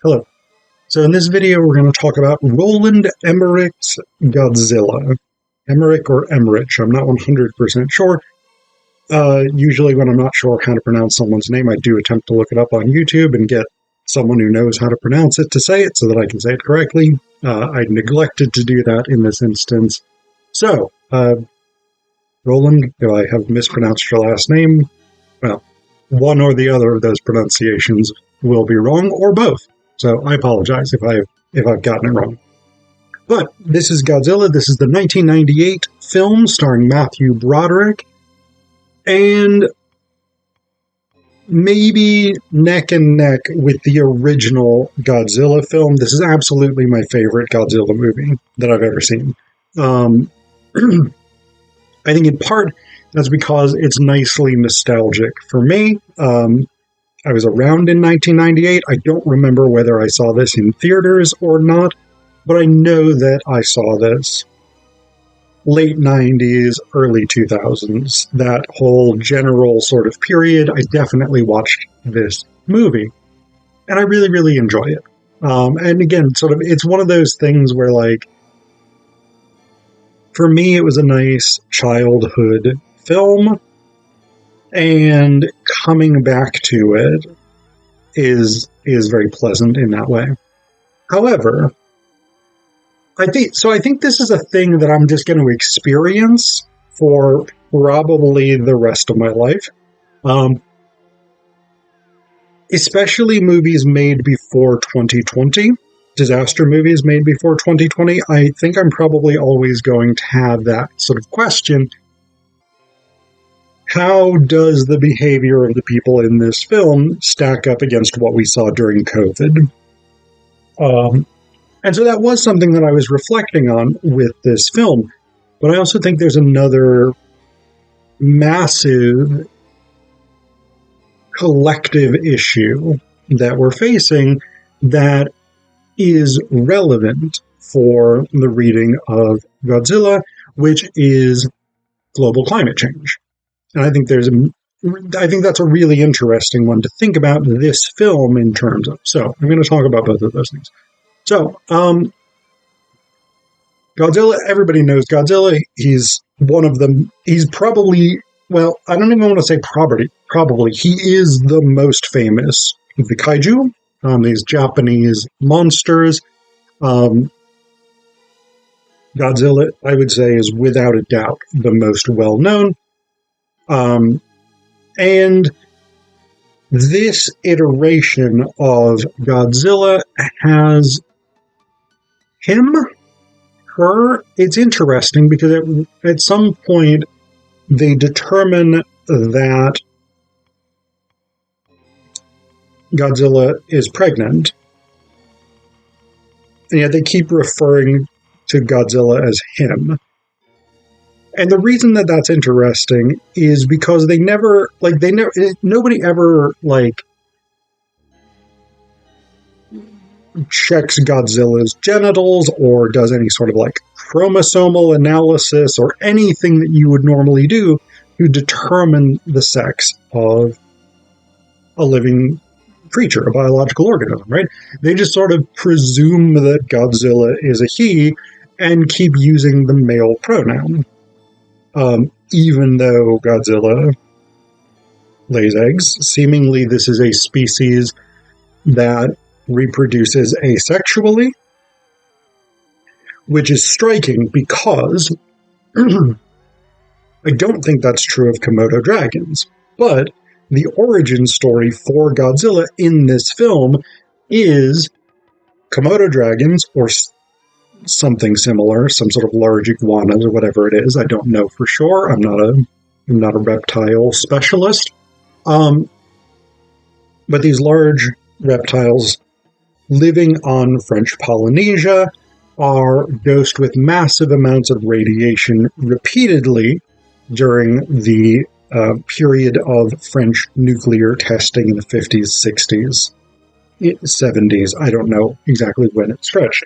Hello. So in this video, we're going to talk about Roland Emmerich's Godzilla. Emmerich or Emmerich, I'm not 100% sure. Usually when I'm not sure how to pronounce someone's name, I do attempt to look it up on YouTube and get someone who knows how to pronounce it to say it so that I can say it correctly. I neglected to do that in this instance. So, Roland, if I have mispronounced your last name, well, one or the other of those pronunciations will be wrong, or both. So I apologize if I've gotten it wrong. But this is Godzilla. This is the 1998 film starring Matthew Broderick, and maybe neck and neck with the original Godzilla film. This is absolutely my favorite Godzilla movie that I've ever seen. I think in part that's because it's nicely nostalgic for me. I was around in 1998. I don't remember whether I saw this in theaters or not, but I know that I saw this late 90s, early 2000s. That whole general sort of period, I definitely watched this movie. And I really, really enjoy it. And again, sort of, it's one of those things where, like, for me, it was a nice childhood film. And coming back to it is very pleasant in that way. However, I think this is a thing that I'm just going to experience for probably the rest of my life. Especially movies made before 2020, disaster movies made before 2020. I think I'm probably always going to have that sort of question. How does the behavior of the people in this film stack up against what we saw during COVID? And so that was something that I was reflecting on with this film. But I also think there's another massive collective issue that we're facing that is relevant for the reading of Godzilla, which is global climate change. And I think that's a really interesting one to think about this film in terms of. So I'm going to talk about both of those things. So, Godzilla, everybody knows Godzilla. He's one of them. He's probably, well, I don't even want to say probably. He is the most famous of the kaiju, these Japanese monsters. Godzilla, I would say, is without a doubt the most well-known. And this iteration of Godzilla has him, her. It's interesting because at some point they determine that Godzilla is pregnant, and yet they keep referring to Godzilla as him. And the reason that that's interesting is because nobody ever, checks Godzilla's genitals or does any sort of, chromosomal analysis or anything that you would normally do to determine the sex of a living creature, a biological organism, right? They just sort of presume that Godzilla is a he and keep using the male pronoun. Even though Godzilla lays eggs, seemingly this is a species that reproduces asexually, which is striking because I don't think that's true of Komodo dragons, but the origin story for Godzilla in this film is Komodo dragons, or something similar, some sort of large iguanas or whatever it is. I don't know for sure. I'm not a reptile specialist. But these large reptiles living on French Polynesia are dosed with massive amounts of radiation repeatedly during the period of French nuclear testing in the 50s, 60s, 70s. I don't know exactly when it stretched.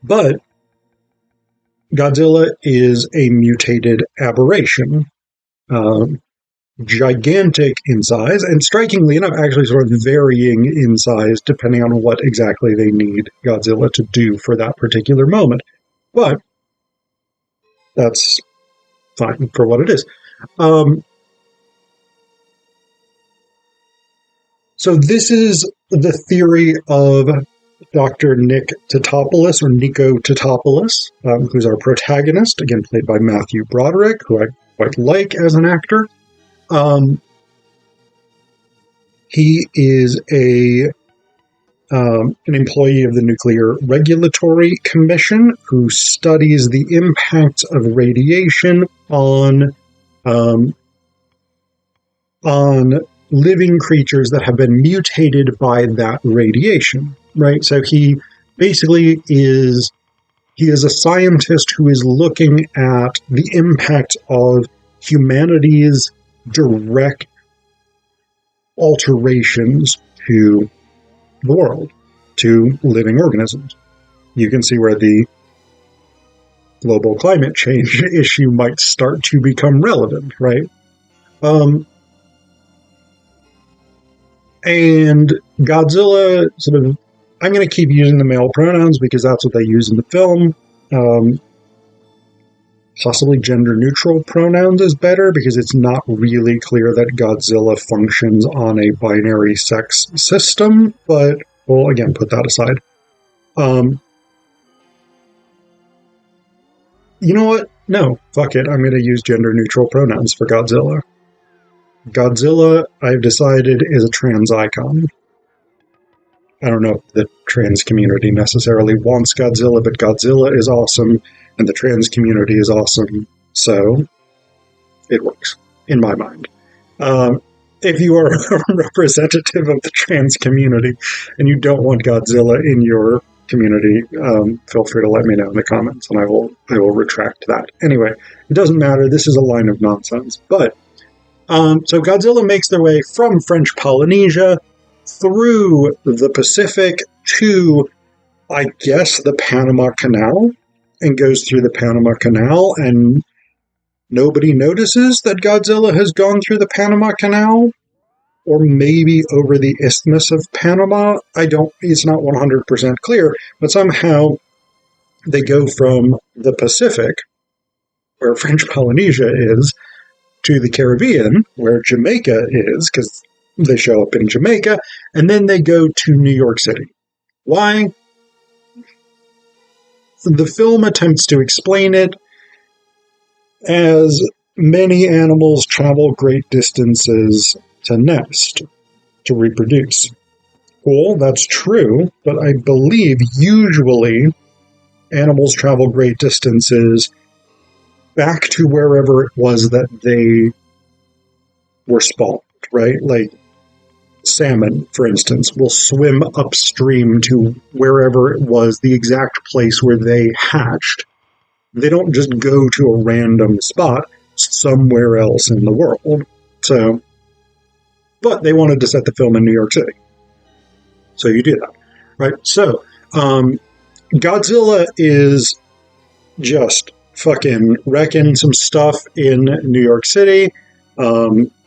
But Godzilla is a mutated aberration. gigantic in size, and strikingly enough, actually sort of varying in size depending on what exactly they need Godzilla to do for that particular moment. But that's fine for what it is. So this is the theory of Dr. Nick Tatopoulos, or Nico Tatopoulos, who's our protagonist, again played by Matthew Broderick, who I quite like as an actor. He is an employee of the Nuclear Regulatory Commission who studies the impacts of radiation on living creatures that have been mutated by that radiation, right? So he basically is a scientist who is looking at the impact of humanity's direct alterations to the world, to living organisms. You can see where the global climate change issue might start to become relevant, right? And Godzilla I'm going to keep using the male pronouns because that's what they use in the film. Possibly gender-neutral pronouns is better because it's not really clear that Godzilla functions on a binary sex system, but we'll, again, put that aside. You know what? No, fuck it. I'm going to use gender-neutral pronouns for Godzilla. Godzilla, I've decided, is a trans icon. I don't know if the trans community necessarily wants Godzilla, but Godzilla is awesome, and the trans community is awesome, so it works, in my mind. If you are a representative of the trans community and you don't want Godzilla in your community, feel free to let me know in the comments, and I will retract that. Anyway, it doesn't matter. This is a line of nonsense. But so Godzilla makes their way from French Polynesia through the Pacific to, I guess, the Panama Canal, and goes through the Panama Canal, and nobody notices that Godzilla has gone through the Panama Canal, or maybe over the Isthmus of Panama. It's not 100% clear, but somehow they go from the Pacific, where French Polynesia is, to the Caribbean, where Jamaica is, because they show up in Jamaica, and then they go to New York City. Why? The film attempts to explain it as many animals travel great distances to nest, to reproduce. Cool, that's true, but I believe usually animals travel great distances back to wherever it was that they were spawned, right? Like salmon, for instance, will swim upstream to wherever it was, the exact place where they hatched. They don't just go to a random spot somewhere else in the world. So, but they wanted to set the film in New York City. So you do that, right? So, Godzilla is just fucking wrecking some stuff in New York City.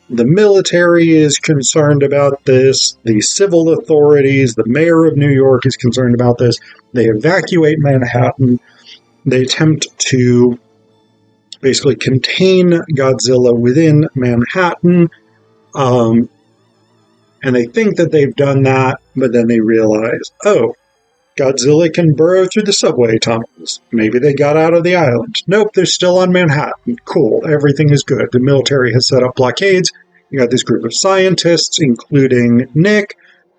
The military is concerned about this. The civil authorities, the mayor of New York is concerned about this. They evacuate Manhattan. They attempt to basically contain Godzilla within Manhattan. And they think that they've done that, but then they realize, oh, Godzilla can burrow through the subway tunnels. Maybe they got out of the island. Nope, they're still on Manhattan. Cool, everything is good. The military has set up blockades. You got this group of scientists, including Nick.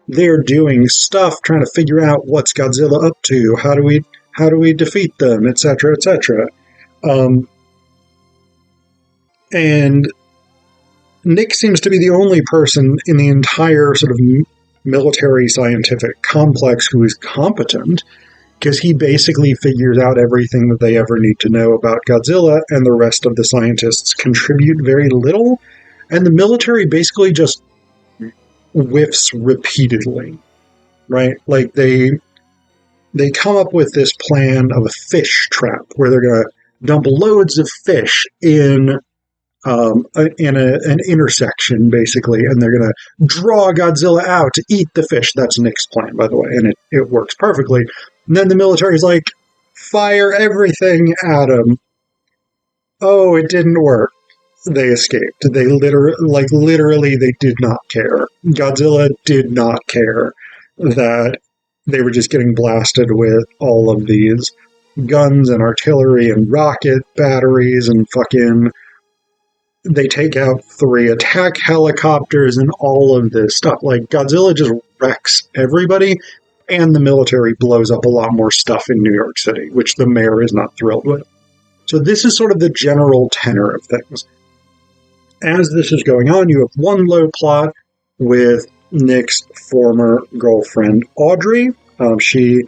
They're doing stuff, trying to figure out what's Godzilla up to. How do we defeat them, etc., etc. And Nick seems to be the only person in the entire sort of military scientific complex who is competent, because he basically figures out everything that they ever need to know about Godzilla, and the rest of the scientists contribute very little, and the military basically just whiffs repeatedly, right? Like they come up with this plan of a fish trap where they're going to dump loads of fish in in an intersection, basically, and they're going to draw Godzilla out to eat the fish. That's Nick's plan, by the way, and it works perfectly. And then the military's like, fire everything at him. Oh, it didn't work. They escaped. They literally, they did not care. Godzilla did not care that they were just getting blasted with all of these guns and artillery and rocket batteries and fucking... They take out 3 attack helicopters and all of this stuff. Like, Godzilla just wrecks everybody, and the military blows up a lot more stuff in New York City, which the mayor is not thrilled with. So this is sort of the general tenor of things. As this is going on, you have one low plot with Nick's former girlfriend, Audrey. She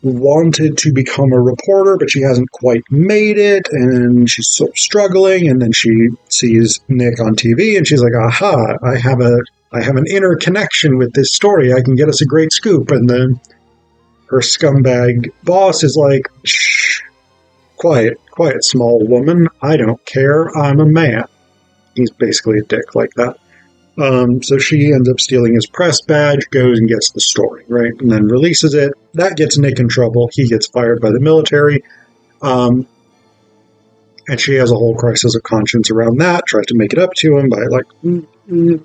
wanted to become a reporter, but she hasn't quite made it, and she's sort of struggling, and then she sees Nick on TV, and she's like, aha, I have an inner connection with this story. I can get us a great scoop. And then her scumbag boss is like, shh, quiet, small woman. I don't care. I'm a man. He's basically a dick like that. So she ends up stealing his press badge, goes and gets the story, right? And then releases it. That gets Nick in trouble. He gets fired by the military. And she has a whole crisis of conscience around that, tries to make it up to him by, like,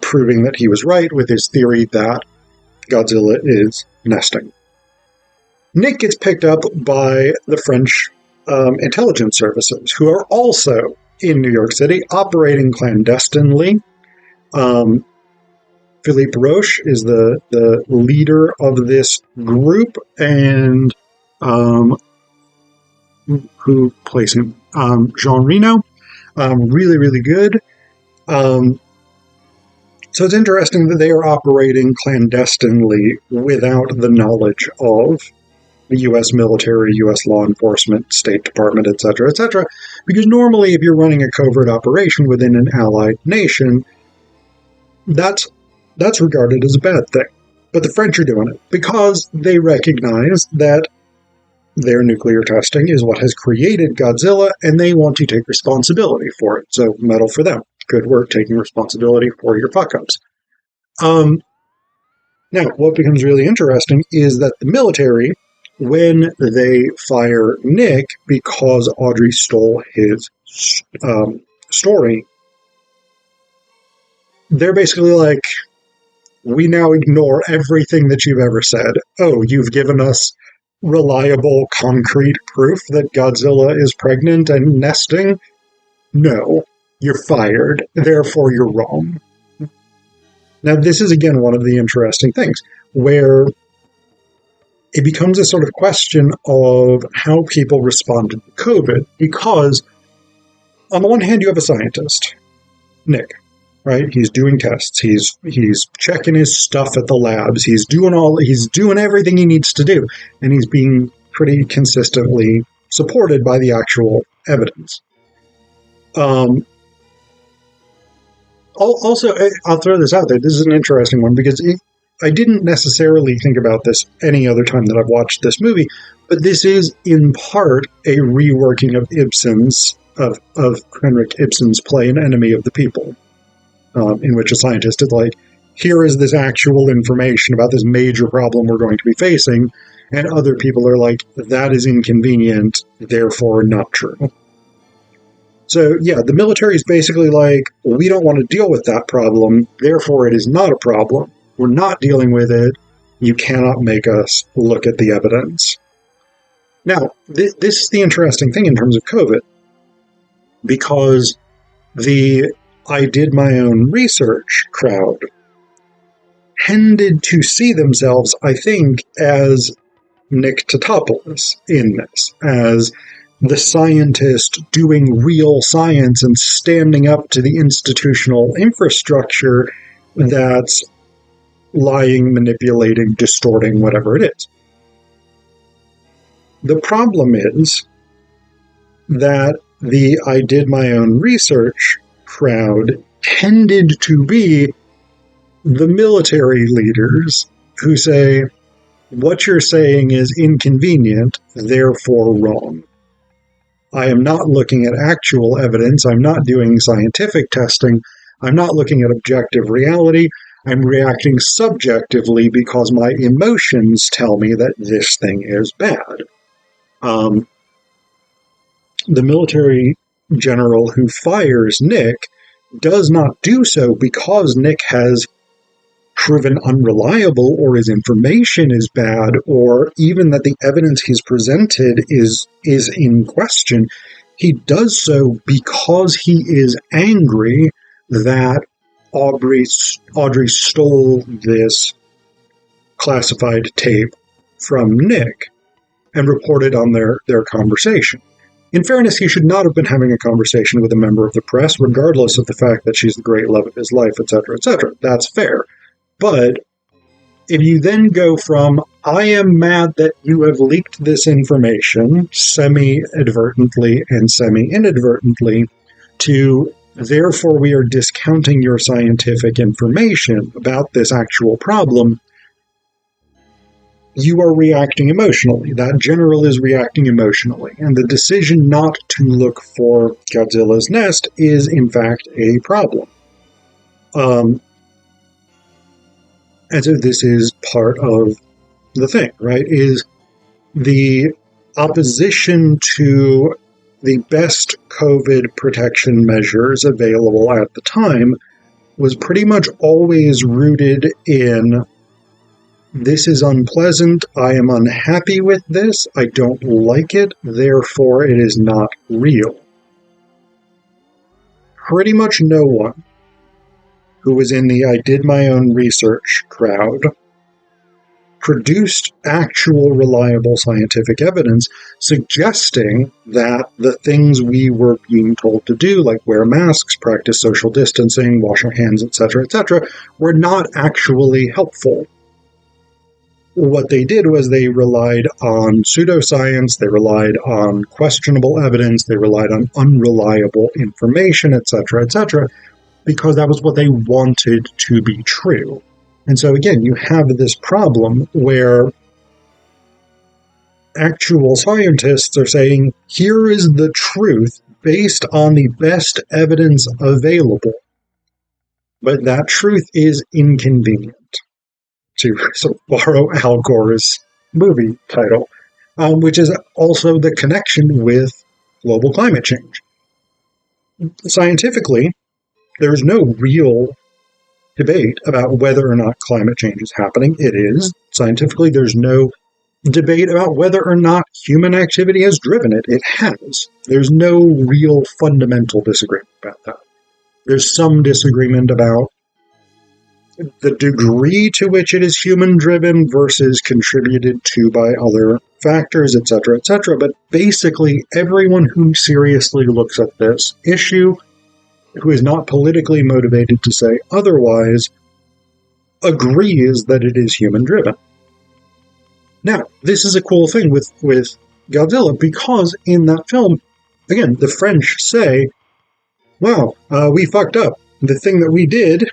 proving that he was right with his theory that Godzilla is nesting. Nick gets picked up by the French intelligence services, who are also in New York City, operating clandestinely. Philippe Roche is the leader of this group, and who plays him? Jean Reno. Really, really good. So it's interesting that they are operating clandestinely without the knowledge of the U.S. military, U.S. law enforcement, State Department, etc., because normally if you're running a covert operation within an allied nation, that's regarded as a bad thing. But the French are doing it because they recognize that their nuclear testing is what has created Godzilla, and they want to take responsibility for it. So, medal for them. Good work taking responsibility for your fuck-ups. Now, what becomes really interesting is that the military, when they fire Nick because Audrey stole his story, they're basically like, we now ignore everything that you've ever said. Oh, you've given us reliable, concrete proof that Godzilla is pregnant and nesting? No, you're fired. Therefore, you're wrong. Now, this is, again, one of the interesting things, where it becomes a sort of question of how people responded to COVID, because on the one hand, you have a scientist, Nick, right? He's doing tests. He's checking his stuff at the labs. He's doing everything he needs to do, and he's being pretty consistently supported by the actual evidence. Also, I'll throw this out there. This is an interesting one because I didn't necessarily think about this any other time that I've watched this movie, but this is in part a reworking of Henrik Ibsen's play An Enemy of the People, in which a scientist is like, here is this actual information about this major problem we're going to be facing, and other people are like, that is inconvenient, therefore not true. So, yeah, the military is basically like, we don't want to deal with that problem, therefore it is not a problem. We're not dealing with it. You cannot make us look at the evidence. Now, this is the interesting thing in terms of COVID, because the I did my own research crowd tended to see themselves, I think, as Nick Tatopoulos in this, as the scientist doing real science and standing up to the institutional infrastructure that's lying, manipulating, distorting, whatever it is. The problem is that the I did my own research crowd tended to be the military leaders who say, what you're saying is inconvenient, therefore wrong. I am not looking at actual evidence. I'm not doing scientific testing. I'm not looking at objective reality. I'm reacting subjectively because my emotions tell me that this thing is bad. The military general who fires Nick does not do so because Nick has proven unreliable or his information is bad or even that the evidence he's presented is in question. He does so because he is angry that Audrey stole this classified tape from Nick and reported on their conversation. In fairness, he should not have been having a conversation with a member of the press, regardless of the fact that she's the great love of his life, etc., etc. That's fair. But if you then go from, I am mad that you have leaked this information semi-advertently and semi-inadvertently, to, therefore we are discounting your scientific information about this actual problem, you are reacting emotionally. That general is reacting emotionally. And the decision not to look for Godzilla's nest is, in fact, a problem. And so this is part of the thing, right? Is the opposition to the best COVID protection measures available at the time was pretty much always rooted in, this is unpleasant, I am unhappy with this, I don't like it, therefore it is not real. Pretty much no one who was in the I did my own research crowd produced actual reliable scientific evidence suggesting that the things we were being told to do, like wear masks, practice social distancing, wash our hands, etc., were not actually helpful. What they did was they relied on pseudoscience, they relied on questionable evidence, they relied on unreliable information, etc., because that was what they wanted to be true. And so again, you have this problem where actual scientists are saying, here is the truth based on the best evidence available. But that truth is inconvenient, to sort of borrow Al Gore's movie title, which is also the connection with global climate change. Scientifically, there's no real debate about whether or not climate change is happening. It is. Scientifically, there's no debate about whether or not human activity has driven it. It has. There's no real fundamental disagreement about that. There's some disagreement about the degree to which it is human-driven versus contributed to by other factors, etc., but basically everyone who seriously looks at this issue, who is not politically motivated to say otherwise, agrees that it is human-driven. Now, this is a cool thing with Godzilla, because in that film, again, the French say, wow, we fucked up. The thing that we did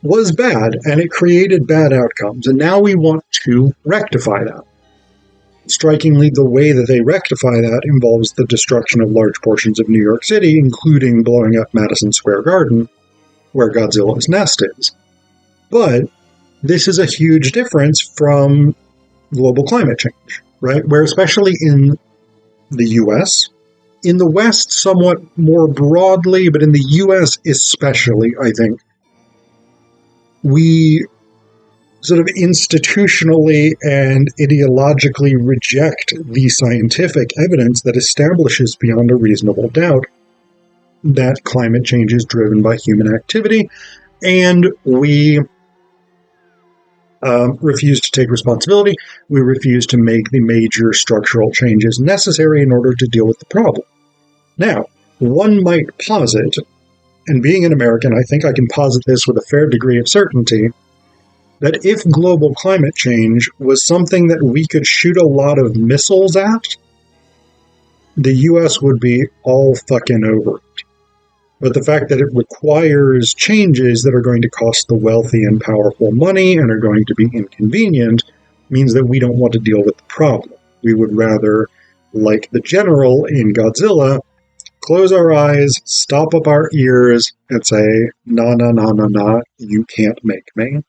was bad, and it created bad outcomes, and now we want to rectify that. Strikingly, the way that they rectify that involves the destruction of large portions of New York City, including blowing up Madison Square Garden, where Godzilla's nest is. But this is a huge difference from global climate change, right? Where especially in the US, in the West somewhat more broadly, but in the US especially, I think, we sort of institutionally and ideologically reject the scientific evidence that establishes beyond a reasonable doubt that climate change is driven by human activity, and we refuse to take responsibility. We refuse to make the major structural changes necessary in order to deal with the problem. Now, one might posit, and being an American, I think I can posit this with a fair degree of certainty, that if global climate change was something that we could shoot a lot of missiles at, the US would be all fucking over it. But the fact that it requires changes that are going to cost the wealthy and powerful money and are going to be inconvenient means that we don't want to deal with the problem. We would rather like the general in Godzilla, close our eyes, stop up our ears, and say, "Na na na na na, you can't make me."